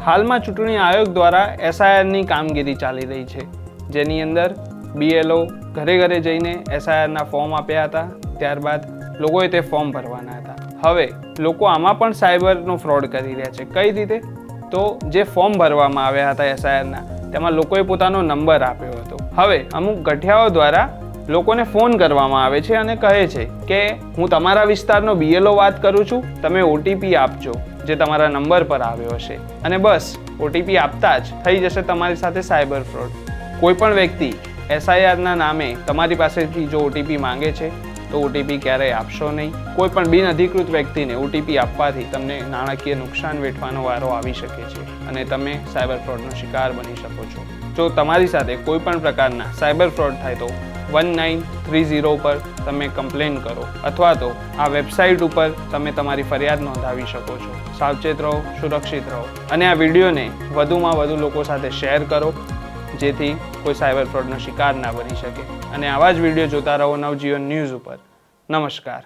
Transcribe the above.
હાલમાં ચૂંટણી આયોગ દ્વારા એસઆઈઆરની કામગીરી ચાલી રહી છે, જેની અંદર બીએલઓ ઘરે ઘરે જઈને એસઆઈઆરના ફોર્મ આપ્યા હતા. ત્યારબાદ લોકોએ તે ફોર્મ ભરવાના હતા. હવે લોકો આમાં પણ સાયબરનો ફ્રોડ કરી રહ્યા છે. કઈ રીતે? તો જે ફોર્મ ભરવામાં આવ્યા હતા એસઆઈઆરના, તેમાં લોકોએ પોતાનો નંબર આપ્યો હતો. હવે અમુક ગઠિયાઓ દ્વારા લોકોને ફોન કરવામાં આવે છે અને કહે છે કે હું તમારા વિસ્તારનો બીએલઓ વાત કરું છું, તમે ઓટીપી આપજો જે તમારા નંબર પર આવ્યો હશે. અને બસ ઓટીપી આપતા જ થઈ જશે તમારી સાથે સાયબર ફ્રોડ. કોઈ પણ વ્યક્તિ એસઆઈઆરના નામે તમારી પાસેથી જો ઓટીપી માંગે છે તો ઓટીપી ક્યારેય આપશો નહીં. કોઈ પણ બિનઅધિકૃત વ્યક્તિને ઓટીપી આપવાથી તમને નાણાકીય નુકસાન વેઠવાનો વારો આવી શકે છે અને તમે સાયબર ફ્રોડનો શિકાર બની શકો છો. જો તમારી સાથે કોઈ પણ પ્રકારના સાયબર ફ્રોડ થાય તો 1930 પર તમે કમ્પ્લેન કરો અથવા તો આ વેબસાઇટ ઉપર તમે તમારી ફરિયાદ નોંધાવી શકો છો. સાવચેત રહો, સુરક્ષિત રહો અને આ વિડીયોને વધુમાં વધુ લોકો સાથે શેર કરો, જેથી કોઈ સાયબર ફ્રોડનો શિકાર ના બની શકે. અને આવા જ વિડીયો જોતા રહો નવજીવન ન્યૂઝ ઉપર. નમસ્કાર.